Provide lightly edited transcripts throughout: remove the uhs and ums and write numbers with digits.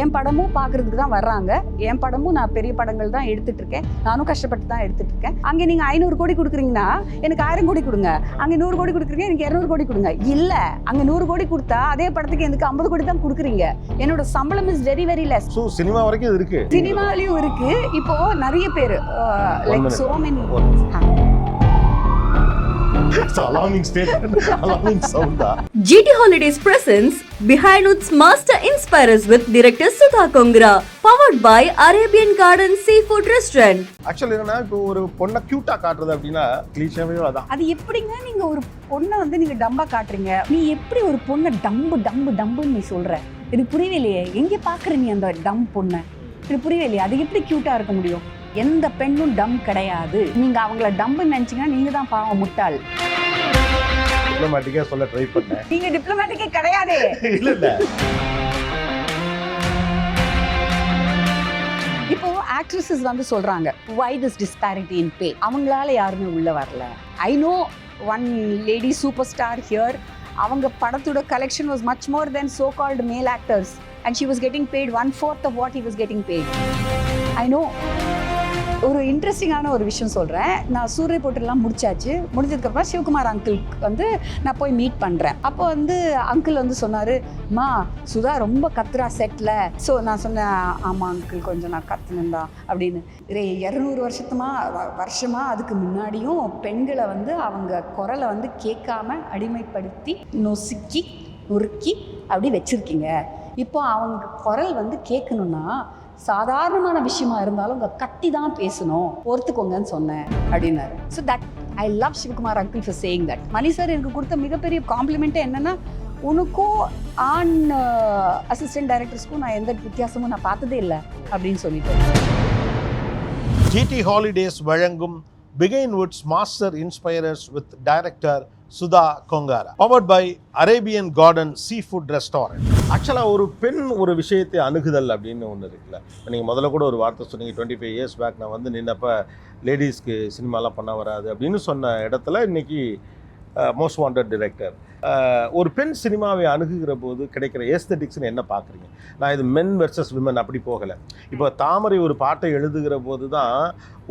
என் படமும் பார்க்கறதுக்கு தான் வர்றாங்க. என் படமும் நான் பெரிய படங்கள் தான் எடுத்துட்டு இருக்கேன். நானும் கஷ்டப்பட்டு தான் எடுத்துட்டு இருக்கேன். அங்கே நீங்கள் 500 கோடி கொடுக்குறீங்கன்னா எனக்கு 1000 கோடி கொடுங்க. அங்கே 100 கோடி கொடுக்குறீங்க, எனக்கு 200 கோடி கொடுங்க. இல்லை, அங்கே 100 கோடி கொடுத்தா அதே படத்துக்கு எனக்கு 50 கோடி தான் கொடுக்குறீங்க. என்னோட சம்பளம் is very very less. So cinema வரைக்கும் இது இருக்கு, சினிமாலையும் இருக்கு. இப்போ நிறைய பேர் like so many alarming statement, alarming sound. GT Holidays presents Behind Woods Master Inspires with director Sudha Kongra, powered by Arabian Garden Seafood Restaurant. Actually என்னன்னா இப்போ ஒரு பொண்ணை கியூட்டா காட்டுறது அப்படின்னா கிளீஷேவே அதான். அது எப்படிங்க நீங்க ஒரு பொண்ணை வந்து நீங்க டம்பா காட்டுறீங்க? நீ எப்படி ஒரு பொண்ணை டம்பு டம்பு டம்புன்னு நீ சொல்ற? இது புரியலையே. எங்க பாக்குற நீ அந்த டம் பொண்ணை? இது புரியலையே. அது எப்படி கியூட்டா இருக்க முடியும்? எந்த பெண்ணும் டம் கிடையாது. நீங்க அவங்கள டம்புன்னு நினைச்சீங்கன்னா நீங்க தான் பாவம் முட்டாள். டிப்ளமேட்டிக்கா சொல்ல ட்ரை பண்ணேன். நீங்க டிப்ளமேட்டிக்கே கிடையாது. இல்ல இல்ல. இப்போ ஆக்ட்ரஸஸ் வந்து சொல்றாங்க why this disparity in pay. அவங்களால யாருமே உள்ள வரல. I know one lady superstar here. அவங்க படத்தோட collection was much more than so called male actors and she was getting paid 1/4 of what he was getting paid. I know. ஒரு இன்ட்ரெஸ்டிங்கான ஒரு விஷயம் சொல்கிறேன். நான் சூரிய போட்டுலாம் முடிஞ்சதுக்கப்புறம் சிவகுமார் அங்கிளுக்கு வந்து நான் போய் மீட் பண்ணுறேன். அப்போ வந்து அங்கிள் வந்து சொன்னார், மா சுதா ரொம்ப கத்துறா செட்டில். ஸோ நான் சொன்னேன், ஆமாம் அங்கிள் கொஞ்சம் நான் கத்துனேன்டா அப்படின்னு. 200 வருஷமாக அதுக்கு முன்னாடியும் பெண்களை வந்து அவங்க குரலை வந்து கேட்காம அடிமைப்படுத்தி நொறுக்கி அப்படி வச்சுருக்கீங்க. இப்போ அவங்க குரல் வந்து கேட்கணுன்னா சாதாரணமான விஷயமா இருந்தாலும் உங்க கத்தி தான் பேசணும், பொறுத்துக்கோங்கன்னு சொன்னேன் அப்படின்னாரு. So that I love Sivakumar uncle for saying that. Mani sir எனக்கு கொடுத்த மிகப்பெரிய காம்ப்ளிமெண்ட்டே என்னன்னா, உனக்கும் ஆண் அசிஸ்டன்ட் டைரக்டர்ஸ்க்கும் நான் எந்த வித்தியாசமும் நான் பார்த்ததே இல்லை அப்படின்னு சொல்லிட்டு. GT Holidays வழங்கும் Behind Woods Master Inspires with Director Sudha Kongara, powered by Arabian garden seafood restaurant. ஆக்சுவலாக ஒரு பெண் ஒரு விஷயத்தை அணுகுதல் அப்படின்னு ஒன்று இருக்குல்ல. நீங்கள் முதல்ல கூட ஒரு வார்த்தை சொன்னீங்க, 25 years பேக் நான் வந்து நின்னப்போ லேடிஸ்க்கு சினிமாலாம் பண்ண வராது அப்படின்னு சொன்ன இடத்துல இன்றைக்கி மோஸ்ட் வாண்டட் டிரெக்டர். ஒரு பெண் சினிமாவை அணுகுகிற போது கிடைக்கிற ஏஸ்தட்டிக்ஸ்னு என்ன பார்க்குறீங்க? நான் இது மென் வெர்சஸ் விமன் அப்படி போகலை. இப்போ தாமரை ஒரு பாட்டை எழுதுகிற போது தான்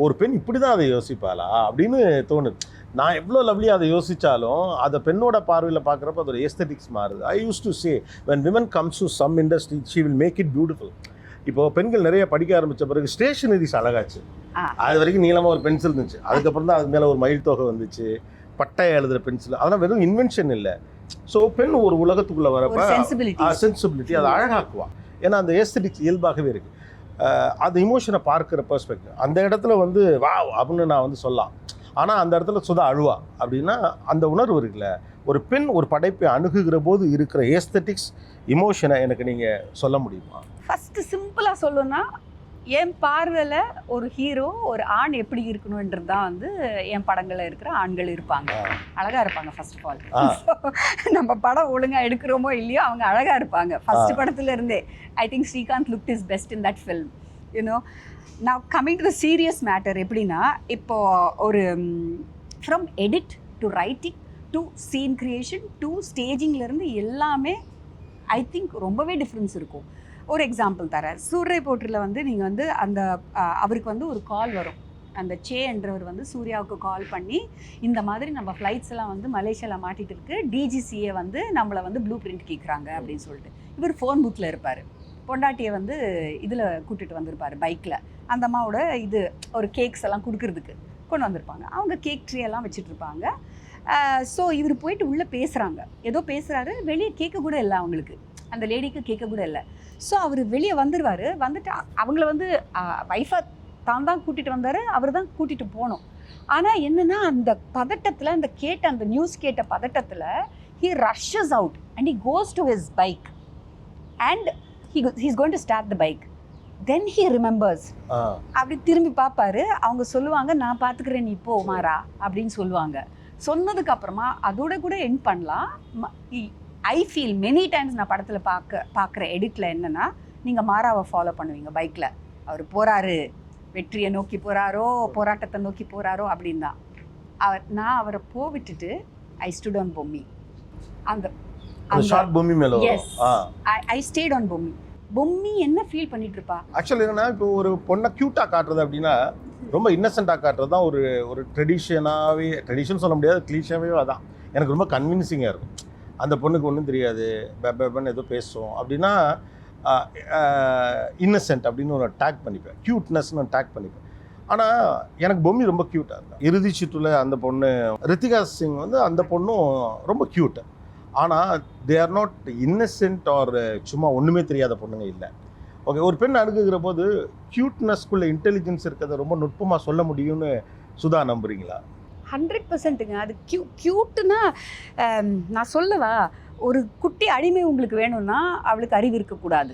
ஒரு பெண் இப்படி தான் அதை யோசிப்பாளா அப்படின்னு தோணுது. நான் எவ்வளோ லவ்லியாக அதை யோசித்தாலும் அதை பெண்ணோட பார்வையில் பார்க்குறப்ப அதோட ஏஸ்தட்டிக்ஸ் மாறுது. I used to say when women comes to some industry she will make it beautiful. இப்போ பெண்கள் நிறைய படிக்க ஆரம்பித்த பிறகு ஸ்டேஷனரிஸ் அழகாச்சு. அது வரைக்கும் நீளமாக ஒரு பென்சில் இருந்துச்சு, அதுக்கப்புறம் தான் அது மேலே ஒரு மயில் தொகை வந்துச்சு, பட்டையை எழுதுகிற பென்சில். அதெல்லாம் வெறும் இன்வென்ஷன் இல்லை. ஸோ பெண் ஒரு உலகத்துக்குள்ளே வரப்போ சென்சிபிலிட்டி அதை அழகாக்குவா. ஏன்னா அந்த ஏஸ்தட்டிக்ஸ் இயல்பாகவே இருக்குது. அது இமோஷனை பார்க்குற பெர்ஸ்பெக்டிவ் அந்த இடத்துல வந்து வா அப்படின்னு நான் வந்து சொல்லலாம். ஆனால் அந்த இடத்துல சுதா அழுவா அப்படின்னா அந்த உணர்வு இருக்குல்ல. ஒரு பெண் ஒரு படைப்பை அணுகுகிற போது இருக்கிற ஏஸ்தட்டிக்ஸ் இமோஷனை எனக்கு நீங்கள் சொல்ல முடியுமா? ஃபஸ்ட்டு சிம்பிளாக சொல்லணும்னா, என் பார்வையில் ஒரு ஹீரோ ஒரு ஆண் எப்படி இருக்கணுன்றது தான் வந்து என் படங்களில் இருக்கிற ஆண்கள் இருப்பாங்க. அழகாக இருப்பாங்க. ஃபர்ஸ்ட் ஆஃப் ஆல் நம்ம படம் ஒழுங்காக எடுக்கிறோமோ இல்லையோ அவங்க அழகாக இருப்பாங்க. ஃபர்ஸ்ட் படத்துல இருந்தே I think Srikanth looked is best in that film. You know, now coming to the serious matter, எப்படின்னா இப்போ ஒரு from edit to writing to scene creation to ஸ்டேஜிங்லேருந்து எல்லாமே ஐ திங்க் ரொம்பவே டிஃப்ரென்ஸ் இருக்கும். ஒரு எக்ஸாம்பிள் தரேன். சூரிய போட்டரில் வந்து நீங்கள் வந்து அந்த அவருக்கு வந்து ஒரு கால் வரும். அந்த என்றவர் வந்து சூர்யாவுக்கு கால் பண்ணி, இந்த மாதிரி நம்ம ஃப்ளைட்ஸ் எல்லாம் வந்து மலேசியாவில் மாட்டிகிட்டு இருக்கு, டிஜிசிஏ வந்து நம்மளை வந்து ப்ளூ பிரிண்ட் கேட்குறாங்க அப்படின்னு சொல்லிட்டு. இவர் ஃபோன் பூத்தில் இருப்பார். பொண்டாட்டியை வந்து இதில் கூட்டிகிட்டு வந்திருப்பார் பைக்கில். அந்த அம்மாவோட இது ஒரு கேக்ஸ் எல்லாம் கொடுக்கறதுக்கு கொண்டு வந்திருப்பாங்க. அவங்க கேக் ட்ரீ எல்லாம் வச்சுட்ருப்பாங்க. ஸோ இவர் போயிட்டு உள்ளே பேசுகிறாங்க, ஏதோ பேசுகிறாரு. வெளியே கேட்க கூட இல்லை அவங்களுக்கு, அந்த லேடிக்கு கேட்க கூட இல்லை. ஸோ அவர் வெளியே வந்துடுவார். வந்துட்டு அவங்கள வந்து வைஃபை தான் கூட்டிகிட்டு வந்தார், அவர் தான் கூட்டிகிட்டு போகணும். ஆனால் என்னென்னா அந்த பதட்டத்தில், அந்த நியூஸ் கேட்ட பதட்டத்தில் he rushes out and he goes to his bike and he's going to start the bike. Then he remembers. அப்படி திரும்பி பார்ப்பாரு. அவங்க சொல்லுவாங்க, நான் பார்த்துக்கிறேன் நீ போ மாறா அப்படின்னு சொல்லுவாங்க. சொன்னதுக்கு அப்புறமா அதோட கூட எண்ட் பண்ணலாம். ஐ ஃபீல் மெனி டைம்ஸ் நான் படத்தில் பார்க்குற எடிட்டில் என்னென்னா, நீங்கள் மாறாவை ஃபாலோ பண்ணுவீங்க பைக்கில். அவர் போகிறாரு, வெற்றியை நோக்கி போகிறாரோ போராட்டத்தை நோக்கி போகிறாரோ அப்படின்னு தான். நான் அவரை விட்டுட்டு ஐ ஸ்டுட் ஆன் பொம்மி. அந்த ஷார்ட் பொம்மி மேல. Yes, I stayed on Bommi. Bommi என்ன ஃபீல் பண்ணிட்டு இருப்பா? ஆக்சுவலி என்னன்னா, இப்போ ஒரு பொண்ணை க்யூட்டாக காட்டுறது அப்படின்னா ரொம்ப இன்னசென்ட்டாக காட்டுறது தான் ஒரு ட்ரெடிஷன் சொல்ல முடியாது, கிளீஷாவே அதான் எனக்கு ரொம்ப கன்வின்சிங்காக இருக்கும். அந்த பொண்ணுக்கு ஒன்றும் தெரியாது, பெப்பன்னு ஏதோ பேசும் அப்படின்னா இன்னசென்ட் அப்படின்னு ஒரு டேக் பண்ணிப்பேன், க்யூட்னஸ்னு டேக் பண்ணிப்பேன். ஆனால் எனக்கு பொம்மி ரொம்ப க்யூட்டாக இருக்கும். இறுதி சுற்றுல அந்த பொண்ணு ரித்திகா சிங் வந்து அந்த பொண்ணும் ரொம்ப க்யூட்டு. ஆனால் they are not innocent or சும்மா ஒன்றுமே தெரியாத பொண்ணுங்க இல்லை. ஓகே, ஒரு பெண் அணுகுகிற போது க்யூட்னஸ்க்குள்ள இன்டெலிஜென்ஸ் இருக்கிறத ரொம்ப நுட்பமாக சொல்ல முடியும்னு சுதா நம்புறீங்களா? 100%ங்க. அது க்யூட்டுன்னா நான் சொல்லவா, ஒரு குட்டி அடிமை உங்களுக்கு வேணும்னா அவளுக்கு அறிவு இருக்கக்கூடாது,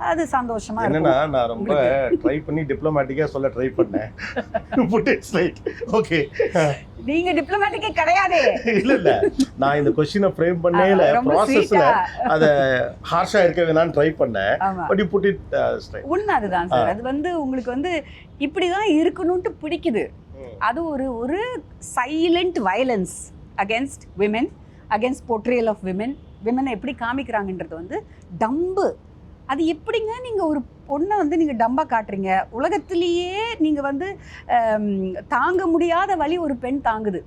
அது சந்தோஷமா என்னன்னா, இருக்கும். நான் ரொம்ப ட்ரை பண்ணி டிப்ளமேட்டிக்காக சொல்ல ட்ரை பண்ணேன். ஓகே, நீங்க டிப்ளமேட்டிக்கே கிடையாதே. இல்ல நான் இந்த கொஸ்டினை ஃப்ரேம் பண்ணேல ப்ராசஸ்ல அத ஹார்ஷா இருக்க வேணாம்னு ட்ரை பண்ணேன். But you put it straight. உண்மை அதுதான் சார். அது வந்து உங்களுக்கு வந்து இப்படிதான் இருக்கணும்னு பிடிக்குது. அது ஒரு silent violence against women, against portrayal of women. விமெனை எப்படி காமிக்கிறாங்கன்றது வந்து டம்பு. அது எப்படிங்க நீங்கள் ஒரு பொண்ணை வந்து நீங்கள் டம்பாக காட்டுறீங்க? உலகத்திலேயே நீங்கள் வந்து தாங்க முடியாத வலி ஒரு பெண் தாங்குது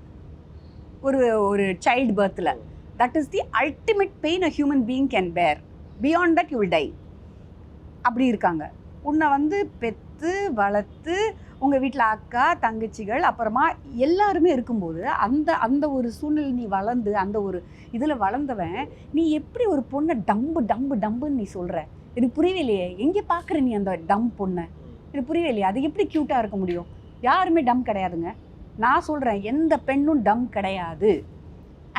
ஒரு சைல்டு பர்த்தில். That is the ultimate pain a human being can bear. Beyond that you will die. அப்படி இருக்காங்க. உன்னை வந்து பெற்று வளர்த்து உங்கள் வீட்டில் அக்கா தங்கச்சிகள் அப்புறமா எல்லாருமே இருக்கும்போது அந்த ஒரு சூழ்நிலை நீ வளர்ந்து அந்த ஒரு இதில் வளர்ந்தவன் நீ எப்படி ஒரு பொண்ணை டம்புன்னு நீ சொல்கிற? எனக்கு புரியவே இல்லையே. எங்கே பார்க்குற நீ அந்த டம் பொண்ணை? எனக்கு புரியவே இல்லையே. அது எப்படி க்யூட்டாக இருக்க முடியும்? யாருமே டம் கிடையாதுங்க. நான் சொல்கிறேன், எந்த பெண்ணும் டம் கிடையாது.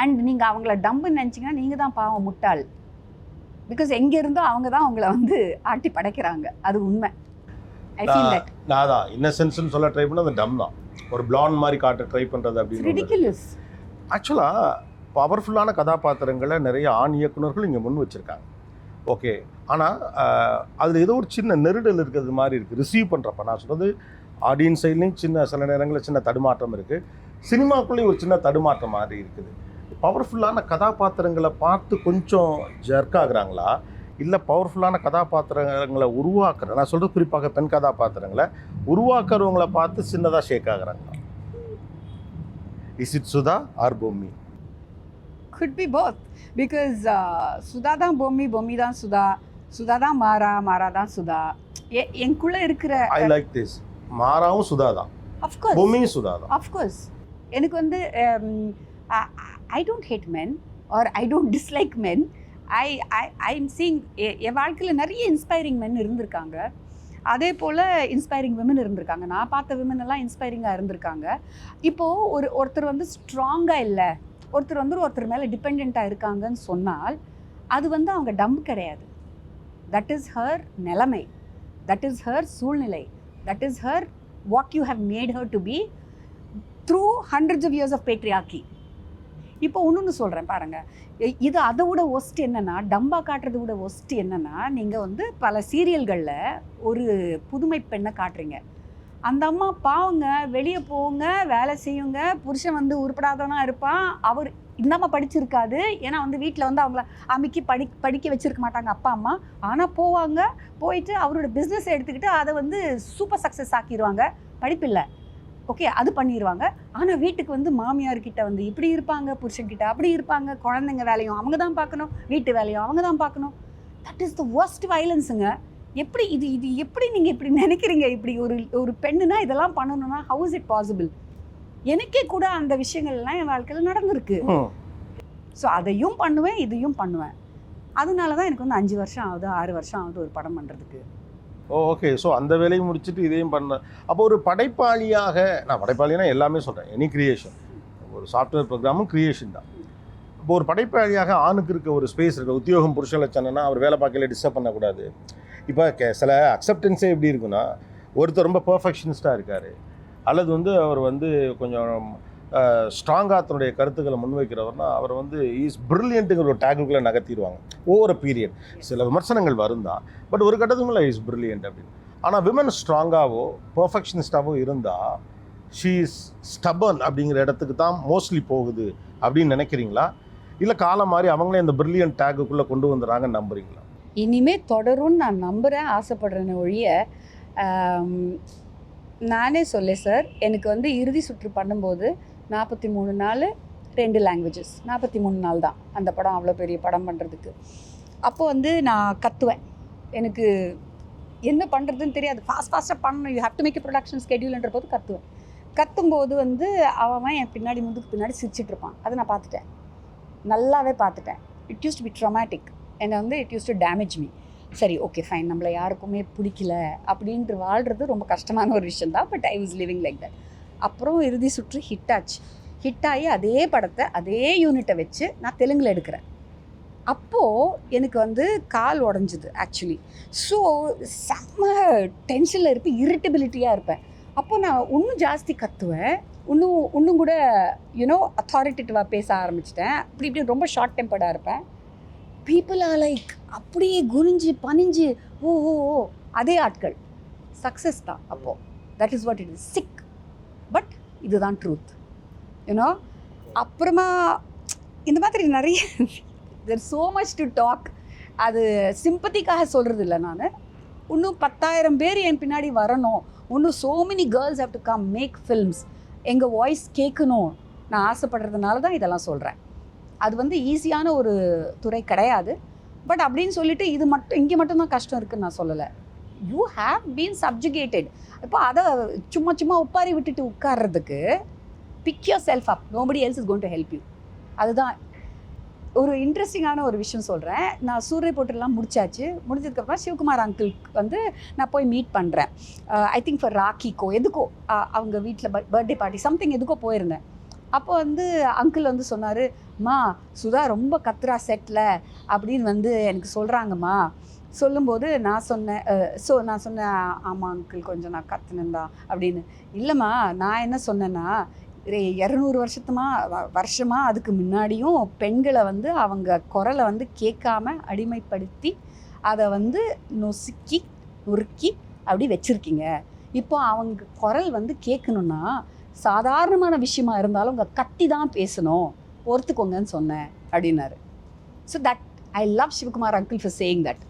அண்ட் நீங்கள் அவங்கள டம்புன்னு நினச்சிங்கன்னா நீங்கள் தான் பாவம் முட்டாள். பிகாஸ் எங்கே இருந்தோ அவங்க தான் அவங்கள வந்து ஆட்டி படைக்கிறாங்க. அது உண்மை. I feel that. நான் தான் இன்னசென்ஸ்னு சொல்ல ட்ரை பண்ண அந்த டம் தான். ஒரு பிளாண்ட் மாதிரி காட்ட ட்ரை பண்ணுறது அப்படின்னு. ரிடிகுலஸ். ஆக்சுவலாக பவர்ஃபுல்லான கதாபாத்திரங்களை நிறைய ஆண் இயக்குனர்கள் இங்கே முன் வச்சுருக்காங்க. ஓகே, ஆனால் அதில் ஏதோ ஒரு சின்ன நெருடல் இருக்கிறது மாதிரி இருக்குது ரிசீவ் பண்ணுறப்ப. நான் சொல்கிறது ஆடியன்ஸ் சைட்லேயும் சில நேரங்களில் சின்ன தடுமாற்றம் இருக்குது, சினிமாக்குள்ளேயும் ஒரு சின்ன தடுமாற்றம் மாதிரி இருக்குது. பவர்ஃபுல்லான கதாபாத்திரங்களை பார்த்து கொஞ்சம் ஜர்க் ஆகுறாங்களா, இல்லை பவர்ஃபுல்லான கதாபாத்திரங்களை உருவாக்குற, நான் சொல்கிறது குறிப்பாக பெண் கதாபாத்திரங்களை உருவாக்குறவங்களை பார்த்து சின்னதாக ஷேக் ஆகுறாங்களா? Is it Sudha or Bommi? could be both because Sudha தான் பொம்மி, பொம்மி தான் சுதா, சுதா தான் மாறா, மாறா தான் சுதா. எனக்குள்ள இருக்கிற ஐ லைக் திஸ். மாறாவும் சுதா தான், of course பொம்மியும் சுதா தான். of course. எனக்கு வந்து I don't hate men or I don't dislike men. I'm seeing என் வாழ்க்கையில் நிறைய இன்ஸ்பைரிங் மென் இருந்திருக்காங்க, அதே போல் இன்ஸ்பைரிங் விமன் இருந்திருக்காங்க. நான் பார்த்த விமன் எல்லாம் இன்ஸ்பைரிங்காக இருந்திருக்காங்க. இப்போது ஒருத்தர் வந்து ஸ்ட்ராங்காக இல்லை, ஒருத்தர் வந்து ஒருத்தர் மேலே டிபெண்ட்டாக இருக்காங்கன்னு சொன்னால் அது வந்து அவங்க டம் கிடையாது. தட் இஸ் ஹர் நிலைமை, தட் இஸ் ஹர் சூழ்நிலை, that is her what you have made her to be through hundreds of years of patriarchy. இப்போ ஒன்று சொல்கிறேன் பாருங்கள், இது அதை விட ஒஸ்ட் என்னென்னா, டம்பா காட்டுறதை விட ஒஸ்ட் என்னென்னா, நீங்கள் வந்து பல சீரியல்களில் ஒரு புதுமை பெண்ணை காட்டுறீங்க. அந்த அம்மா பாவங்க, வெளியே போங்க, வேலை செய்யுங்க, புருஷன் வந்து உருப்படாதவனா இருப்பான், அவர் இந்த அம்மா படிச்சிருக்காது, ஏன்னா வந்து வீட்டில் வந்து அவங்கள அமைக்கி படிக்க வச்சுருக்க மாட்டாங்க அப்பா அம்மா. ஆனால் போவாங்க, போயிட்டு அவரோட பிஸ்னஸ் எடுத்துக்கிட்டு அதை வந்து சூப்பர் சக்ஸஸ் ஆக்கிடுவாங்க. படிப்பில்லை, ஓகே, அது பண்ணிடுவாங்க. ஆனால் வீட்டுக்கு வந்து மாமியார்கிட்ட வந்து இப்படி இருப்பாங்க, புருஷன்கிட்ட அப்படி இருப்பாங்க, குழந்தைங்க வேலையும் அவங்க தான் பார்க்கணும், வீட்டு வேலையும் அவங்க தான் பார்க்கணும். தட் இஸ் த வர்ஸ்ட் வயலன்ஸுங்க. எப்படி இது எப்படி நீங்கள் இப்படி நினைக்கிறீங்க? இப்படி ஒரு பெண்ணுனா இதெல்லாம் பண்ணணும்னா ஹவு இஸ் இட் பாசிபிள்? எனக்கே கூட அந்த விஷயங்கள்லாம் என் வாழ்க்கையில் நடந்திருக்கு. ஸோ அதையும் பண்ணுவேன், இதையும் பண்ணுவேன். அதனால தான் எனக்கு வந்து 5 வருஷம் ஆகுது, 6 வருஷம் ஆகுது ஒரு படம் பண்ணுறதுக்கு. ஓகே, ஸோ அந்த வேலையை முடிச்சுட்டு இதையும் பண்ண. அப்போ ஒரு படைப்பாளியாக, நான் படைப்பாளினா எல்லாமே சொல்கிறேன், எனி கிரியேஷன், ஒரு சாஃப்ட்வேர் ப்ரோக்ராமும் கிரியேஷன் தான். இப்போ ஒரு படைப்பாளியாக ஆணுக்கு இருக்க ஒரு ஸ்பேஸ் இருக்குது. உத்தியோகம் புருஷ லட்சணம்னா அவர் வேலை பார்க்கல டிஸ்டர்ப் பண்ணக்கூடாது. இப்போ சில அக்செப்டன்ஸே எப்படி இருக்குன்னா, ஒருத்தர் ரொம்ப பர்ஃபெக்ஷனிஸ்டாக இருக்கார், அல்லது வந்து அவர் வந்து கொஞ்சம் ஸ்ட்ராங்காக தன்னுடைய கருத்துக்களை முன்வைக்கிறவர்னா அவர் வந்து இஸ் பிரில்லியண்ட்டுங்கிற ஒரு டேகுக்குள்ளே நகர்த்திடுவாங்க ஓவர் அ பீரியட். சில விமர்சனங்கள் வருந்தான், பட் ஒரு கட்டத்துக்குள்ள இஸ் பிரில்லியண்ட் அப்படின்னு. ஆனால் விமன் ஸ்ட்ராங்காகவோ பர்ஃபெக்ஷனிஸ்டாகவோ இருந்தால் ஷீ இஸ் ஸ்டபர்ன் அப்படிங்கிற இடத்துக்கு தான் மோஸ்ட்லி போகுது அப்படின்னு நினைக்கிறீங்களா? இல்லை காலம் மாதிரி அவங்களே இந்த பிரில்லியன்ட் டேகுக்குள்ளே கொண்டு வந்துடுறாங்கன்னு நம்புறீங்களா? இனிமேல் தொடரும்னு நான் நம்புகிறேன், ஆசைப்படுறேன்னு ஒழிய நானே சொல்லேன் சார். எனக்கு வந்து இறுதி சுற்று பண்ணும்போது 43 நாள் 2 லாங்குவேஜஸ், 43 நாள் தான் அந்த படம், அவ்வளோ பெரிய படம் பண்ணுறதுக்கு. அப்போது வந்து நான் கத்துவேன், எனக்கு என்ன பண்ணுறதுன்னு தெரியாது, ஃபாஸ்ட்டாக பண்ணணும், you have to make a production ஸ்கெடியூல்ன்ற போது கத்துவேன். கத்தும்போது வந்து அவன் என் பின்னாடி முதுக்கு பின்னாடி சிரிச்சிட்ருப்பான். அதை நான் பார்த்துட்டேன், நல்லாவே பார்த்துட்டேன். It used to be dramatic, என்னை வந்து it used to damage me. சரி, ஓகே ஃபைன், நம்மளை யாருக்குமே பிடிக்கல அப்படின்ட்டு வாழ்கிறது ரொம்ப கஷ்டமான ஒரு விஷயம் தான். But I was living like that. அப்புறம் இறுதி சுற்று ஹிட் ஆச்சு. ஹிட் ஆகி அதே படத்தை அதே யூனிட்டை வச்சு நான் தெலுங்கில் எடுக்கிறேன். அப்போது எனக்கு வந்து கால் உடஞ்சிது ஆக்சுவலி. ஸோ செம்ம டென்ஷனில் இருப்பேன், இரிட்டபிலிட்டியாக இருப்பேன். அப்போது நான் இன்னும் ஜாஸ்தி கத்துவேன், இன்னும் கூட யூனோ அத்தாரிட்டேட்டிவாக பேச ஆரம்பிச்சிட்டேன். இப்படி ரொம்ப ஷார்ட் டெம்பர்டாக இருப்பேன். பீப்புள் ஆர் லைக் அப்படியே குனிஞ்சு பணிஞ்சு ஓ ஓ ஓ அதே ஆட்கள். சக்ஸஸ் தான் அப்போது. That is what it is. சிக், பட் இதுதான் ட்ரூத், யூனோ. அப்புறமா இந்த மாதிரி நிறைய there so much to talk. அது சிம்பத்திக்காக சொல்கிறது இல்லை நான். இன்னும் 10,000 பேர் என் பின்னாடி வரணும், இன்னும் so many girls have to come make films, எங்கள் வாய்ஸ் கேட்கணும் நான் ஆசைப்படுறதுனால தான் இதெல்லாம் சொல்கிறேன். அது வந்து ஈஸியான ஒரு துறை கிடையாது. பட் அப்படின்னு சொல்லிட்டு இது மட்டும் இங்கே மட்டும்தான் கஷ்டம் இருக்குதுன்னு நான் சொல்லலை. You have been subjugated. இப்போ அதை சும்மா உட்காரி விட்டுட்டு உட்கார்றதுக்கு pick yourself up, nobody else is going to help you. அதுதான் ஒரு இன்ட்ரெஸ்டிங்கான ஒரு விஷயம் சொல்கிறேன். நான் சூரிய போட்டுலாம் முடிச்சதுக்கப்புறம் சிவகுமார் அங்கிளுக்கு வந்து நான் போய் மீட் பண்ணுறேன். ஐ திங்க் ஃபார் ராக்கிக்கோ எதுக்கோ அவங்க வீட்டில் பர்த்டே பார்ட்டி சம்திங் எதுக்கோ போயிருந்தேன். அப்போ வந்து அங்கிள் வந்து சொன்னார், மா சுதா ரொம்ப கத்துறா செட்டில் அப்படின்னு வந்து எனக்கு சொல்கிறாங்கம்மா. சொல்லும்போது நான் சொன்னேன் ஆமாம் அங்கிள் கொஞ்சம் நான் கத்துனேன்டா அப்படின்னு. இல்லைம்மா, நான் என்ன சொன்னேன்னா 200 வருஷமாக அதுக்கு முன்னாடியும் பெண்களை வந்து அவங்க குரலை வந்து கேட்காம அடிமைப்படுத்தி அதை வந்து நொறுக்கி அப்படி வச்சுருக்கீங்க. இப்போ அவங்க குரல் வந்து கேட்கணுன்னா சாதாரணமான விஷயமா இருந்தாலும் உங்கள் கத்தி தான் பேசணும், பொறுத்துக்கோங்கன்னு சொன்னேன் அப்படின்னாரு. So that I love Sivakumar uncle for saying that.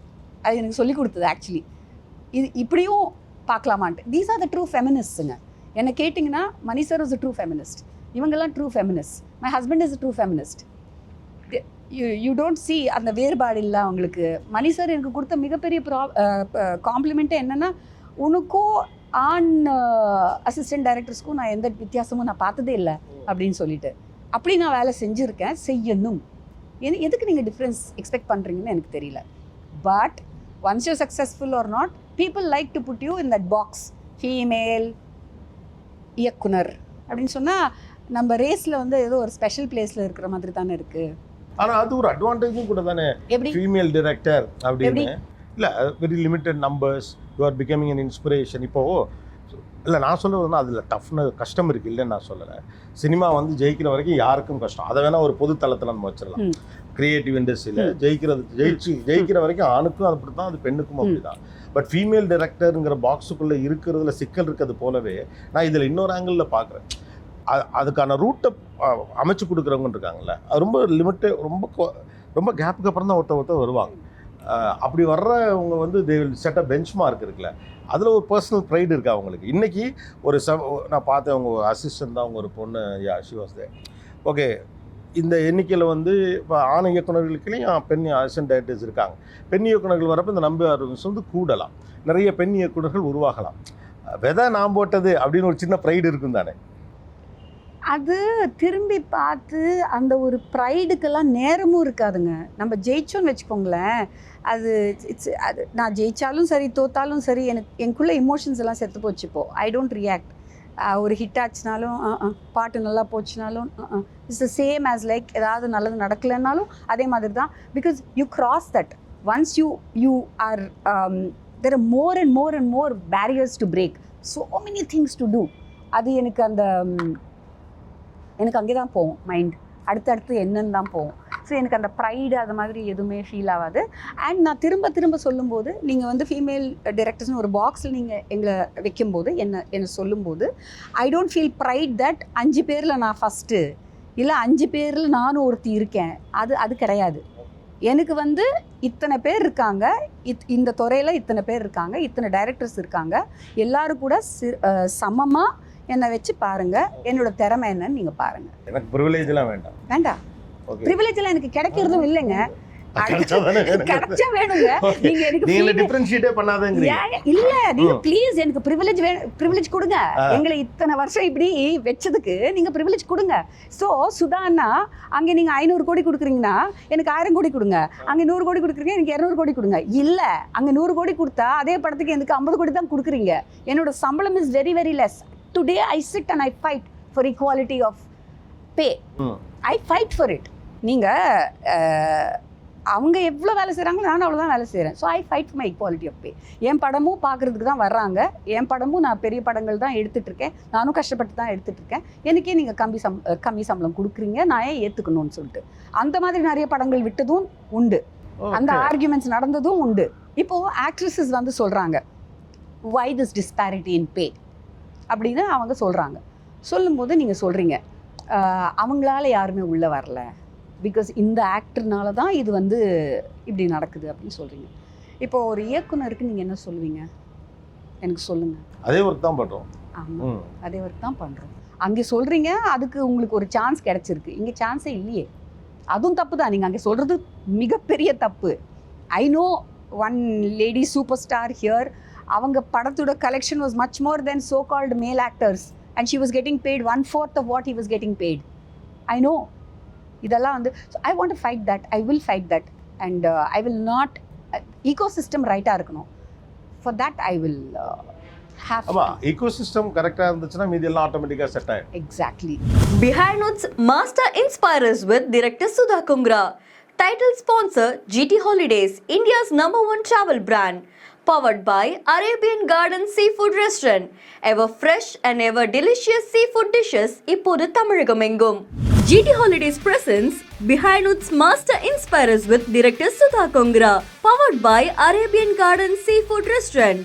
அது எனக்கு சொல்லிக் கொடுத்தது ஆக்சுவலி. இது இப்படியும் பார்க்கலாமான்ட்டு. தீஸ் ஆர் த ட்ரூ ஃபெமினிஸ்ட்டுங்க. என்னை கேட்டிங்கன்னா Mani sir is a true feminist, இவங்கெல்லாம் true feminist, my husband is a true feminist. You don't see அந்த வேறுபாடு இல்லை அவங்களுக்கு. மணி சார் எனக்கு கொடுத்த மிகப்பெரிய காம்ப்ளிமெண்ட்டு என்னென்னா, உனக்கும் ஆண் அசிஸ்டன்ட் டைரக்டர்ஸ்க்கும் நான் எந்த வித்தியாசமும் நான் பார்த்ததே இல்லை அப்படின்னு சொல்லிட்டு. அப்படி நான் வேலை செஞ்சுருக்கேன், செய்யணும். எதுக்கு நீங்கள் டிஃப்ரென்ஸ் எக்ஸ்பெக்ட் பண்ணுறீங்கன்னு எனக்கு தெரியல. But once you successful or not, people like to put you in that box, female இயக்குனர் அப்படின்னு சொன்னால் நம்ம ரேஸில் வந்து ஏதோ ஒரு ஸ்பெஷல் பிளேஸில் இருக்கிற மாதிரி தானே இருக்குது. ஆனால் அது ஒரு அட்வான்டேஜும் கூட தானே. எப்படி ஃபீமேல் டிரெக்டர் அப்படின்னு இல்லை, very limited numbers, you are becoming an inspiration. இப்போது இல்லை நான் சொல்கிறதுனா அதில் கஷ்டம் இருக்குது, இல்லைன்னு நான் சொல்லலை. சினிமா வந்து ஜெயிக்கிற வரைக்கும் யாருக்கும் கஷ்டம். அதை வேணால் ஒரு பொது தளத்தில் நம்ம வச்சிடலாம். கிரியேட்டிவ் இண்டஸ்ட்ரியில் ஜெயிக்கிற வரைக்கும் ஆணுக்கும் அப்படி தான், அது பெண்ணுக்கும் அப்படி தான். பட் ஃபீமேல் டைரக்டருங்கிற பாக்ஸுக்குள்ளே இருக்கிறதுல சிக்கல் இருக்கிறது போலவே நான் இதில் இன்னொரு ஆங்கிளில் பார்க்குறேன். அதுக்கான ரூட்டை அமைச்சு கொடுக்குறவங்க இருக்காங்கல்ல, அது ரொம்ப லிமிட்டு, ரொம்ப கேப்புக்கு அப்புறம் தான் ஒருத்தர் வருவாங்க. அப்படி வர்றவங்க வந்து they will set a bench mark இருக்குல்ல, அதில் ஒரு பர்சனல் ப்ரைடு இருக்குது அவங்களுக்கு. இன்றைக்கி நான் பார்த்தேன், அவங்க அசிஸ்டன்ட் தான், அவங்க ஒரு பொண்ணு, ஷி வாஸ் தேர். ஓகே, இந்த எண்ணிக்கையில் வந்து இப்போ ஆண் இயக்குநர்களுக்குலேயும் பெண் அசிஸ்டன்ட் டைரக்டர்ஸ் இருக்காங்க. பெண் இயக்குநர்கள் வரப்போ இந்த நம்பர்ஸ் வந்து கூடலாம், நிறைய பெண் இயக்குநர்கள் உருவாகலாம். வெதை நான் போட்டது அப்படின்னு ஒரு சின்ன ப்ரைடு இருக்கும் தானே. அது திரும்பி பார்த்து அந்த ஒரு ப்ரைடுக்கெல்லாம் நேரமும் இருக்காதுங்க. நம்ம ஜெயிச்சோன்னு வச்சுக்கோங்களேன், அது நான் ஜெயித்தாலும் சரி தோத்தாலும் சரி, எனக்குள்ளே இமோஷன்ஸ் எல்லாம் செத்து போச்சு. இப்போது ஐ டோன்ட் ரியாக்ட். ஒரு ஹிட் ஆச்சுனாலும் பாட்டு நல்லா போச்சுனாலும் it's the same as like ஏதாவது நல்லது நடக்கலைன்னாலும் அதே மாதிரி தான். Because you cross that once you are there are more and more barriers to break, so many things to do. அது எனக்கு அங்கே தான் போகும் மைண்ட், அடுத்தடுத்து என்னன்னு தான் போகும். ஸோ எனக்கு அந்த ப்ரைடு அது மாதிரி எதுவுமே ஃபீல் ஆகாது. அண்ட் நான் திரும்ப சொல்லும்போது, நீங்கள் வந்து ஃபீமேல் டைரக்டர்ஸ்னு ஒரு பாக்ஸில் நீங்கள் எங்களை வைக்கும்போது என்ன சொல்லும்போது, I don't feel pride that 5 பேரில் நான் ஃபஸ்ட்டு, இல்லை 5 பேரில் நானும் ஒருத்தி இருக்கேன். அது கிடையாது. எனக்கு வந்து இத்தனை பேர் இருக்காங்க, இந்த துறையில் இத்தனை பேர் இருக்காங்க, இத்தனை டைரக்டர்ஸ் இருக்காங்க, எல்லாரும் கூட சமமாக என்னை வச்சு பாருங்கள், என்னோட திறமை என்னன்னு நீங்கள் பாருங்கள். எனக்கு ப்ரிவிலேஜ்லாம் வேண்டாம். வேண்டாம், ப்ரிவிலேஜ்லாம் எனக்கு கிடைக்கிறதும் இல்லைங்க. கிடைச்சா வேணுங்க. நீங்க எனக்கு டிஃபரன்ஷியேட்டே பண்ணாதேங்கறீங்க. இல்ல, நீங்க ப்ளீஸ் எனக்கு ப்ரிவிலேஜ் கொடுங்க. எங்களை இத்தனை வருஷம் இப்படி வெச்சதுக்கு நீங்க ப்ரிவிலேஜ் கொடுங்க. சோ சுதான்னா அங்க நீங்க 500 கோடி கொடுக்குறீங்கன்னா எனக்கு 1000 கோடி கொடுங்க. அங்க 100 கோடி கொடுக்குறீங்க, எனக்கு 200 கோடி கொடுங்க. இல்ல, அங்க 100 கோடி கொடுத்தா அதே படத்துக்கு எனக்கு 50 கோடி தான் கொடுக்குறீங்க. என்னோட சம்பளம் is very very less. Today I sit and I fight for equality of pay. I fight for it. நீங்க அவங்க எவ்வளோ வேலை செய்கிறாங்களோ நானும் அவ்வளோதான் வேலை செய்கிறேன். So I fight for my equality of pay. என் படமும் பார்க்குறதுக்கு தான் வர்றாங்க, என் படமும் நான் பெரிய படங்கள் தான் எடுத்துகிட்ருக்கேன், நானும் கஷ்டப்பட்டு தான் எடுத்துகிட்ருக்கேன். எனக்கே நீங்கள் கம்மி சம்பளம் கொடுக்குறீங்க, நான் ஏன் ஏற்றுக்கணும்னு சொல்லிட்டு அந்த மாதிரி நிறைய படங்கள் விட்டதும் உண்டு, அந்த ஆர்கியூமெண்ட்ஸ் நடந்ததும் உண்டு. இப்போது ஆக்ட்ரஸஸ் வந்து சொல்கிறாங்க why this disparity in pay அப்படின்னு அவங்க சொல்கிறாங்க. சொல்லும்போது நீங்கள் சொல்கிறீங்க அவங்களால யாருமே உள்ளே வரல, பிகாஸ் இந்த ஆக்டர்னால தான் இது வந்து இப்படி நடக்குது அப்படின்னு சொல்கிறீங்க. இப்போ ஒரு இயக்குனருக்கு நீங்கள் என்ன சொல்லுவீங்க எனக்கு சொல்லுங்கள். அதே ஒர்க் தான் பண்ணுறோம். ஆமாம், அதே ஒர்க் தான் பண்ணுறோம். அங்கே சொல்கிறீங்க அதுக்கு உங்களுக்கு ஒரு சான்ஸ் கிடச்சிருக்கு, இங்கே சான்ஸே இல்லையே. அதுவும் தப்பு தான், நீங்கள் அங்கே சொல்கிறது மிகப்பெரிய தப்பு. I know one lady super star here, அவங்க படத்தோட collection was much more then so called male actors and she was getting paid 1/4 of what he was getting paid. I know. இதெல்லாம் வந்து I want to fight that, I will fight that and I will not ecosystem ரைட்டாக இருக்கணும். For that I will have. ஆமாம், ecosystem கரெக்டாக இருந்துச்சுன்னா மீதி எல்லாம் ஆட்டோமேட்டிக்காக செட் ஆகிடும். Exactly. Behind Notes Master Inspirers with Director Sudha Kongra. Title sponsor GT Holidays, India's #1 travel brand. Powered by Arabian Garden Seafood Restaurant. Ever fresh and ever delicious seafood dishes இப்போது தமிழகம் எங்கும். GT Holidays presents Behind Notes Master Inspirers with Director Sudha Kongra. Powered by Arabian Garden Seafood Restaurant.